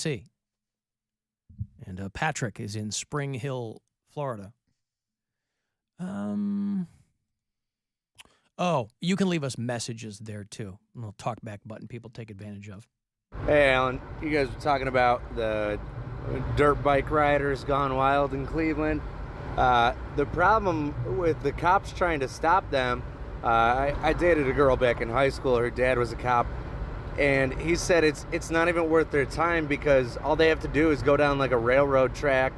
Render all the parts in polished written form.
See. And Patrick is in Spring Hill, Florida. Oh, you can leave us messages there, too. A little talkback button people take advantage of. Hey, Alan, you guys were talking about the dirt bike riders gone wild in Cleveland. The problem with the cops trying to stop them, I dated a girl back in high school. Her dad was a cop, and he said it's not even worth their time because all they have to do is go down like a railroad track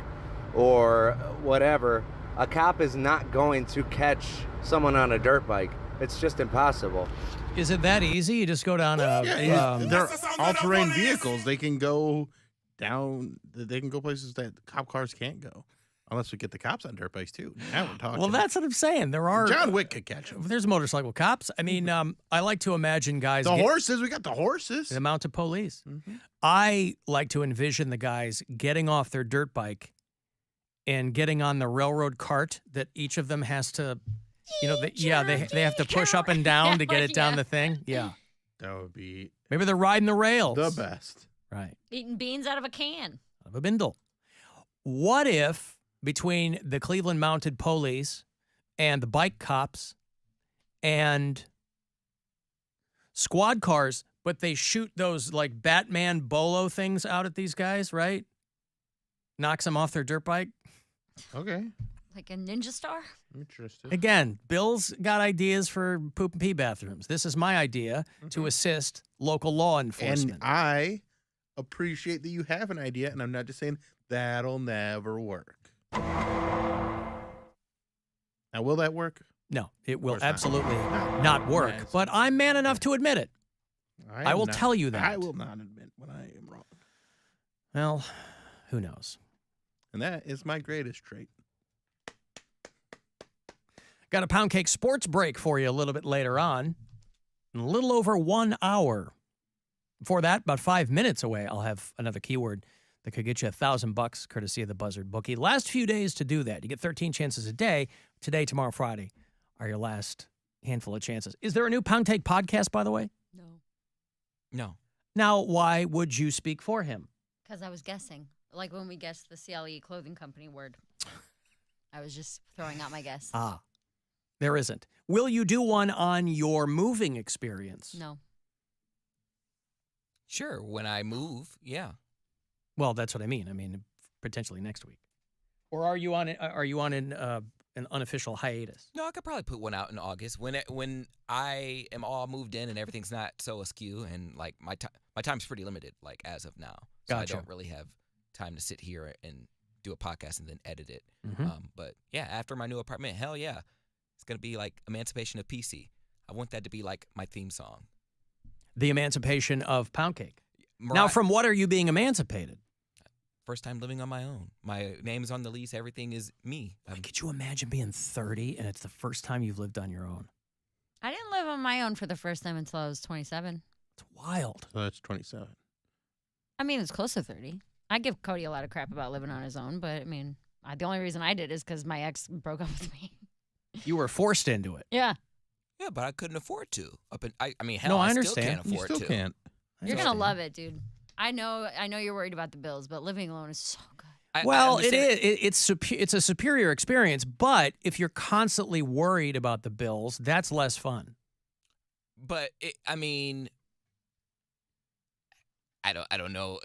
or whatever. A cop is not going to catch someone on a dirt bike. It's just impossible. Is it that easy? You just go down a... they're all-terrain vehicles. They can go down... They can go places that cop cars can't go. Unless we get the cops on dirt bikes, too. Now we're talking. Well, that's what I'm saying. There are... John Wick could catch them. There's motorcycle cops. I mean, I like to imagine guys... The horses. We got the horses. The mounted police. Mm-hmm. I like to envision the guys getting off their dirt bike and getting on the railroad cart that each of them has to... You know, they have to push up and down to get it down the thing. Yeah. That would be... Maybe they're riding the rails. The best. Right. Eating beans out of a can. Out of a bindle. What if between the Cleveland Mounted Police and the bike cops and squad cars, but they shoot those like Batman bolo things out at these guys, right? Knocks them off their dirt bike. Okay. Like a ninja star? I'm interested. Again, Bill's got ideas for poop and pee bathrooms. This is my idea to assist local law enforcement. And I appreciate that you have an idea, and I'm not just saying that'll never work. Now, will that work? No, it will absolutely not work. But I'm man enough to admit it. I will tell you that. I will not admit when I am wrong. Well, who knows? And that is my greatest trait. Got a Poundcake sports break for you a little bit later on. In a little over 1 hour. Before that, about 5 minutes away, I'll have another keyword that could get you $1,000 courtesy of the Buzzard bookie. Last few days to do that. You get 13 chances a day. Today, tomorrow, Friday are your last handful of chances. Is there a new Poundcake podcast, by the way? No. Now, why would you speak for him? Because I was guessing. Like when we guessed the CLE clothing company word. I was just throwing out my guess. There isn't. Will you do one on your moving experience? No. Sure, when I move, yeah. Well, that's what I mean. I mean, potentially next week. Or are you on an unofficial hiatus? No, I could probably put one out in August when I am all moved in and everything's not so askew and like my time's pretty limited like as of now. So Gotcha. I don't really have time to sit here and do a podcast and then edit it. Mm-hmm. But yeah, after my new apartment, hell yeah. It's going to be like Emancipation of PC. I want that to be like my theme song. The emancipation of Poundcake. Now, from what are you being emancipated? First time living on my own. My name is on the lease. Everything is me. Could you imagine being 30 and it's the first time you've lived on your own? I didn't live on my own for the first time until I was 27. It's wild. So that's 27. I mean, it's close to 30. I give Cody a lot of crap about living on his own, but I mean, the only reason I did is because my ex broke up with me. You were forced into it. Yeah. Yeah, but I couldn't afford to. I mean, hell, No, I I understand. still can't afford You still to. can't. You're going to love it, dude. I know you're worried about the bills, but living alone is so good. Well, it is. It's a superior experience, but if you're constantly worried about the bills, that's less fun. But I mean, I don't know.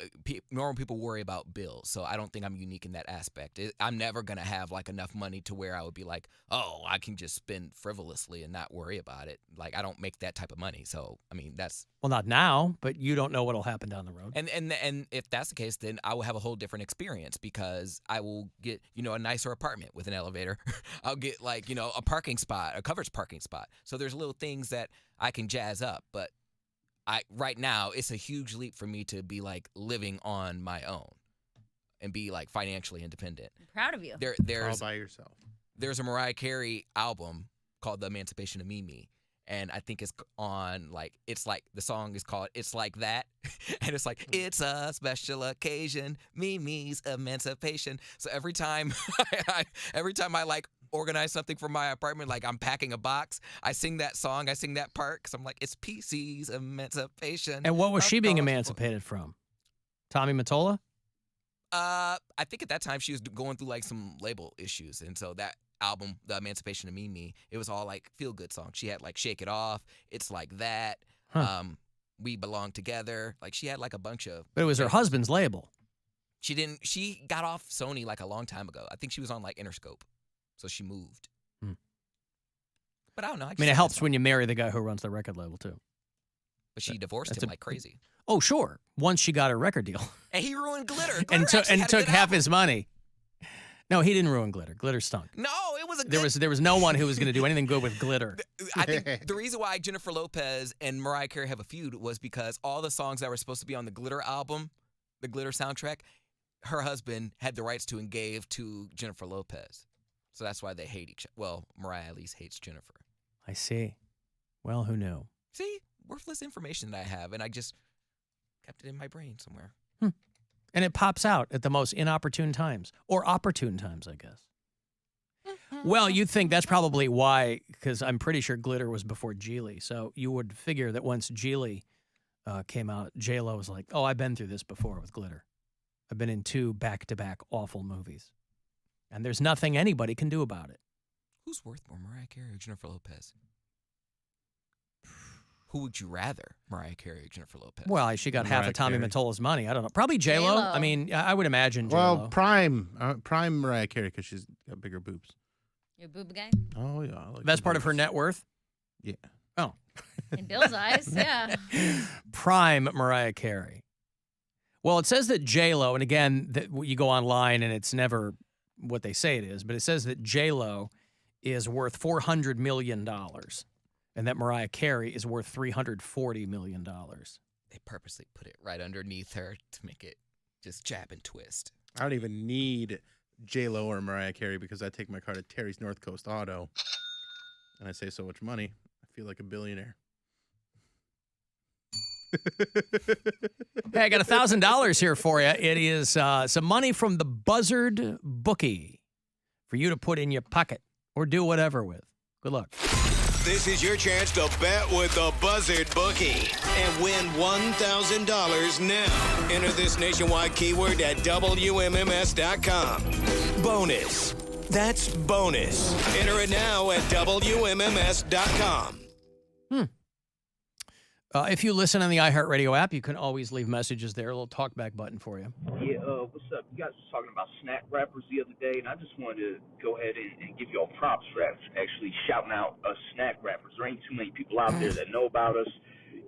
Normal people worry about bills, so I don't think I'm unique in that aspect. I'm never gonna have like enough money to where I would be like, oh, I can just spend frivolously and not worry about it. Like I don't make that type of money, so I mean that's not now, but you don't know what'll happen down the road. And if that's the case, then I will have a whole different experience because I will get a nicer apartment with an elevator. I'll get like a parking spot, a covered parking spot. So there's little things that I can jazz up, but. Right now, it's a huge leap for me to be like living on my own and be like financially independent. I'm proud of you. There's all by yourself. There's a Mariah Carey album called The Emancipation of Mimi. And I think it's on the song is called It's Like That. And it's like, it's a special occasion, Mimi's emancipation. So every time I like organize something for my apartment, like I'm packing a box, I sing that song, I sing that part, because I'm like, it's PC's emancipation. And what was she being emancipated from? Tommy Mottola? I think at that time she was going through like some label issues, and so that album, The Emancipation of Me, it was all like feel good songs. She had like Shake It Off, It's Like That, We Belong Together. Like she had like a bunch of. But it was her husband's label. She didn't. She got off Sony like a long time ago. I think she was on like Interscope, so she moved. But I don't know. I mean, it helps when you marry the guy who runs the record label too. But she divorced him like crazy. Oh, sure. Once she got a record deal. And he ruined Glitter. and took half his money. No, he didn't ruin Glitter. Glitter stunk. No, it was a there was no one who was going to do anything good with Glitter. I think the reason why Jennifer Lopez and Mariah Carey have a feud was because all the songs that were supposed to be on the Glitter album, the Glitter soundtrack, her husband had the rights to and gave to Jennifer Lopez. So that's why they hate each other. Well, Mariah at least hates Jennifer. I see. Well, who knew? See, worthless information that I have, and I just kept it in my brain somewhere. And it pops out at the most inopportune times, or opportune times, I guess. Well, you'd think that's probably why, because I'm pretty sure Glitter was before Geely. So you would figure that once Geely came out, J-Lo was like, oh, I've been through this before with Glitter. I've been in 2 back-to-back awful movies. And there's nothing anybody can do about it. Who's worth more, Mariah Carey or Jennifer Lopez? Who would you rather, Mariah Carey or Jennifer Lopez? Well, she got half Mariah of Tommy Carey. Mottola's money. I don't know. Probably J-Lo. J-Lo. I mean, I would imagine J-Lo. Well, prime Mariah Carey because she's got bigger boobs. You a boob guy? Oh yeah, I like That's the part of her boobs. net worth? Yeah. Oh. In Bill's eyes, yeah. Prime Mariah Carey. Well, it says that J-Lo, and again, that you go online and it's never what they say it is, but it says that J-Lo is worth $400 million and that Mariah Carey is worth $340 million. They purposely put it right underneath her to make it just jab and twist. I don't even need J-Lo or Mariah Carey because I take my car to Terry's North Coast Auto and I save so much money. I feel like a billionaire. Okay, I got $1,000 here for you. It is some money from the Buzzard bookie for you to put in your pocket or do whatever with. Good luck. This is your chance to bet with the Buzzard bookie and win $1,000 now. Enter this nationwide keyword at WMMS.com. Bonus. That's bonus. Enter it now at WMMS.com. If you listen on the iHeartRadio app, you can always leave messages there. A little talkback button for you. Yeah, what's up? You guys were talking about snack wrappers the other day, and I just wanted to go ahead and give y'all props for actually shouting out us snack wrappers. There ain't too many people out there that know about us.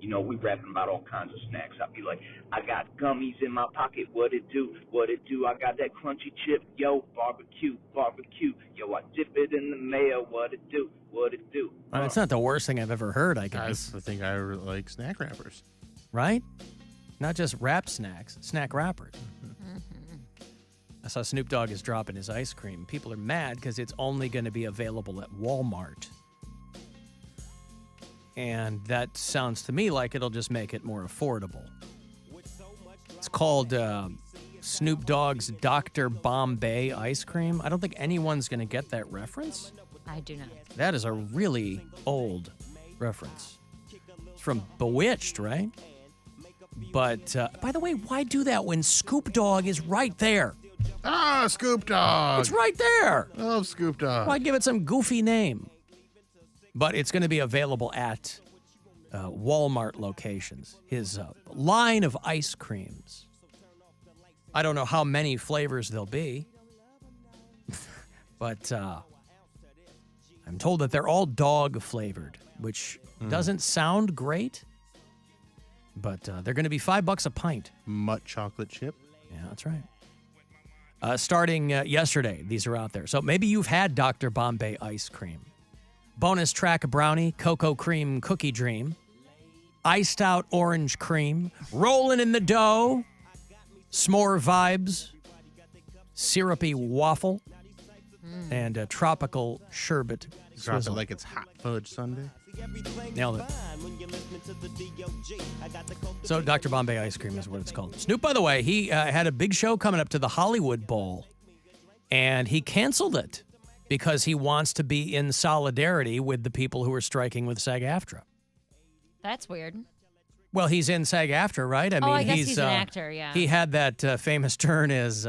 You know, we rapping about all kinds of snacks. I'd be like, I got gummies in my pocket, what it do, what it do. I got that crunchy chip, yo, barbecue, barbecue. Yo, I dip it in the mayo, what it do, what it do. It's not the worst thing I've ever heard, I guess. I think I like snack wrappers. Right? Not just wrap snacks, snack wrappers. I saw Snoop Dogg is dropping his ice cream. People are mad because it's only going to be available at Walmart. And that sounds to me like it'll just make it more affordable. It's called Snoop Dogg's Dr. Bombay ice cream. I don't think anyone's going to get that reference. I do not. That is a really old reference. It's from Bewitched, right? But, by the way, why do that when Scoop Dogg is right there? Ah, Scoop Dogg. It's right there. I love Scoop Dogg. Why give it some goofy name? But it's going to be available at Walmart locations. His line of ice creams. I don't know how many flavors there'll be. But I'm told that they're all dog flavored, which doesn't sound great. But they're going to be $5 a pint. Mutt chocolate chip. Yeah, that's right. Starting yesterday, these are out there. So maybe you've had Dr. Bombay ice cream. Bonus track brownie, cocoa cream cookie dream, iced out orange cream, rolling in the dough, s'more vibes, syrupy waffle, and a tropical sherbet Drop it swizzle. like it's hot fudge sundae. Nailed it. So Dr. Bombay ice cream is what it's called. Snoop, by the way, he had a big show coming up to the Hollywood Bowl, and he canceled it because he wants to be in solidarity with the people who are striking with SAG-AFTRA. That's weird. Well, he's in SAG-AFTRA, right? I mean, I guess he's an actor, yeah. He had that famous turn as,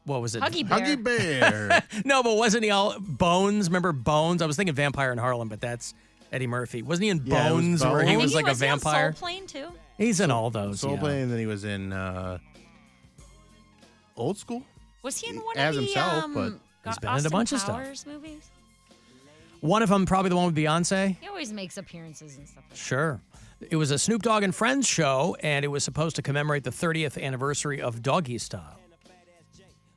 what was it? Huggy Bear. Huggy Bear. No, but wasn't he all Bones? Remember Bones? I was thinking Vampire in Harlem, but that's Eddie Murphy. Wasn't he in Yeah, it was Bones, where Bones. he I was think like a he was on vampire? Soul Plane too. He's in all those. Soul yeah. Plane, and then he was in Old School. Was he in one As of the himself, but he's been in a Austin bunch of stuff. Powers movies? One of them, probably the one with Beyonce. He always makes appearances and stuff. Sure. It was a Snoop Dogg and Friends show, and it was supposed to commemorate the 30th anniversary of Doggy Style.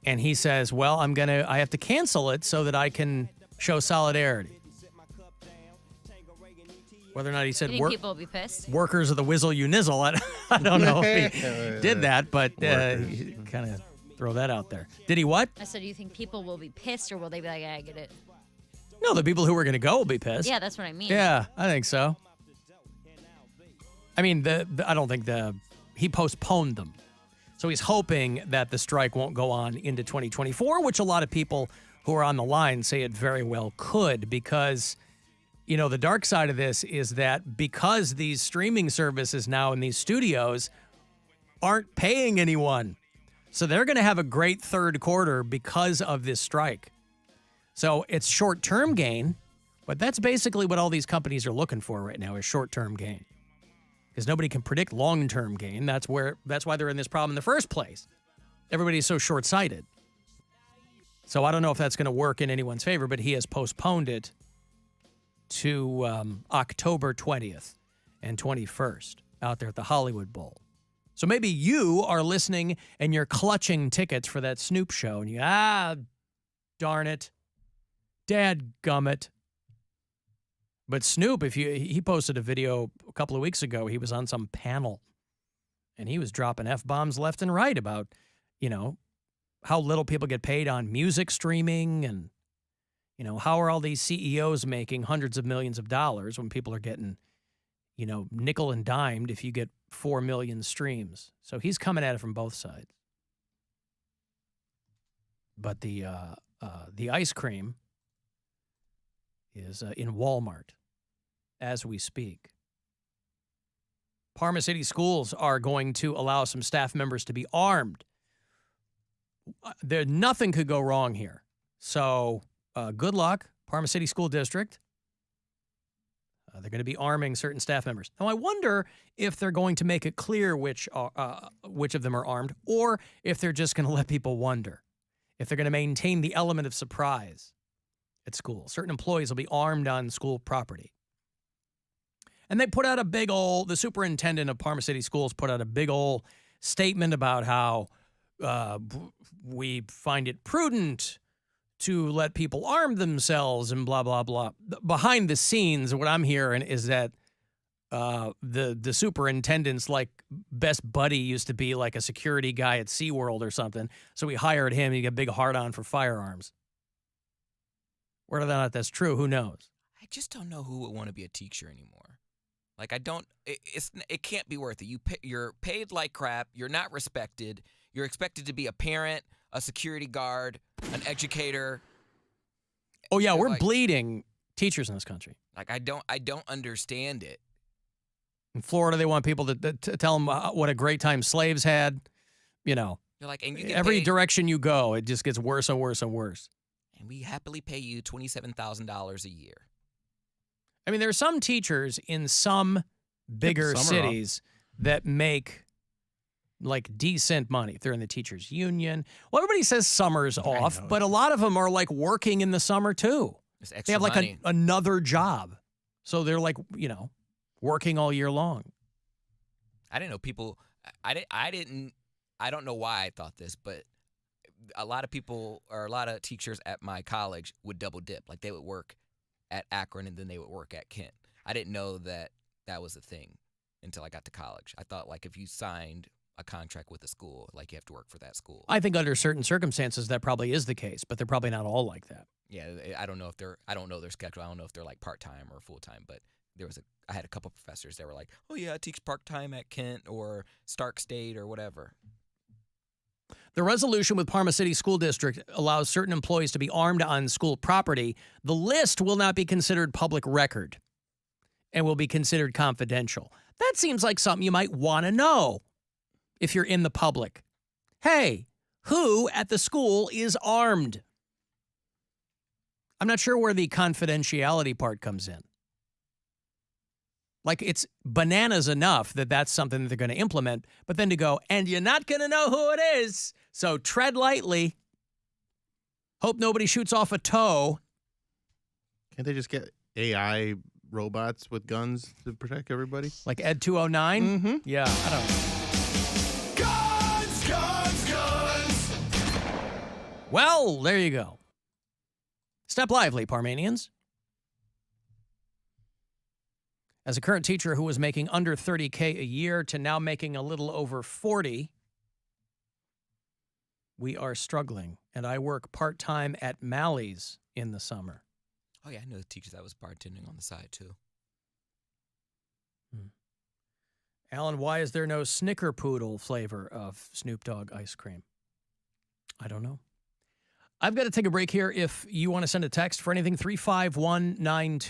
And he says, well, I have to cancel it so that I can show solidarity. Whether or not he said You think people will be pissed? workers of the Whizzle You Nizzle, I don't know if he did that, but Workers. kind of throw that out there. Did he what? I said, do you think people will be pissed or will they be like, I get it? No, the people who were going to go will be pissed. Yeah, that's what I mean. Yeah, I think so. I mean, I don't think he postponed them. So he's hoping that the strike won't go on into 2024, which a lot of people who are on the line say it very well could, because, you know, the dark side of this is that because these streaming services now in these studios aren't paying anyone. So they're going to have a great third quarter because of this strike. So it's short-term gain, but that's basically what all these companies are looking for right now is short-term gain. Because nobody can predict long-term gain. That's why they're in this problem in the first place. Everybody's so short-sighted. So I don't know if that's going to work in anyone's favor, but he has postponed it to October 20th and 21st out there at the Hollywood Bowl. So maybe you are listening and you're clutching tickets for that Snoop show, and you, darn it, dadgummit. But Snoop, he posted a video a couple of weeks ago. He was on some panel, and he was dropping F-bombs left and right about, you know, how little people get paid on music streaming, and, you know, how are all these CEOs making hundreds of millions of dollars when people are getting, you know, nickel and dimed if you get 4 million streams. So he's coming at it from both sides. But the ice cream is in Walmart as we speak. Parma City Schools are going to allow some staff members to be armed. Nothing could go wrong here. So good luck, Parma City School District. They're going to be arming certain staff members. Now, I wonder if they're going to make it clear which of them are armed, or if they're just going to let people wonder. If they're going to maintain the element of surprise at school. Certain employees will be armed on school property. And they put out the superintendent of Parma City Schools put out a big old statement about how we find it prudent to let people arm themselves and blah, blah, blah. Behind the scenes, what I'm hearing is that the superintendent's like best buddy used to be like a security guy at SeaWorld or something. So we hired him. He got a big hard-on for firearms. Whether or not that's true, who knows? I just don't know who would want to be a teacher anymore. Like, I don't. It can't be worth it. You're paid like crap. You're not respected. You're expected to be a parent, a security guard, an educator. Oh yeah, we're bleeding teachers in this country. Like, I don't understand it. In Florida, they want people to tell them what a great time slaves had. You know, You're like, and you get every paid, direction you go, it just gets worse and worse and worse. and we happily pay you $27,000 a year. I mean, there are some teachers in some bigger cities that make like decent money. If they're in the teachers union. Well, everybody says summer's off, but a lot of them are like working in the summer too. It's extra They have like money. another job. So they're like, you know, working all year long. I didn't know people. I don't know why I thought this, but a lot of people or a lot of teachers at my college would double dip. Like, they would work at Akron and then they would work at Kent. I didn't know that was a thing until I got to college. I thought, like, if you signed a contract with a school, like, you have to work for that school. I think under certain circumstances that probably is the case, but they're probably not all like that. Yeah, I don't know their schedule. I don't know if they're like part-time or full-time, but I had a couple professors that were like, "Oh yeah, I teach part-time at Kent or Stark State or whatever." The resolution with Parma City School District allows certain employees to be armed on school property. The list will not be considered public record and will be considered confidential. That seems like something you might want to know if you're in the public. Hey, who at the school is armed? I'm not sure where the confidentiality part comes in. Like, it's bananas enough that that's something that they're going to implement, but then to go, and you're not going to know who it is, so tread lightly. Hope nobody shoots off a toe. Can't they just get AI robots with guns to protect everybody? Like Ed 209? Mm-hmm. Yeah, I don't know. Guns! Well, there you go. Step lively, Parmanians. As a current teacher who was making under $30K a year to now making a little over 40, we are struggling. And I work part-time at Mally's in the summer. Oh, yeah, I know the teachers that was bartending on the side, too. Alan, why is there no Snickerpoodle flavor of Snoop Dogg ice cream? I don't know. I've got to take a break here. If you want to send a text for anything, 35192.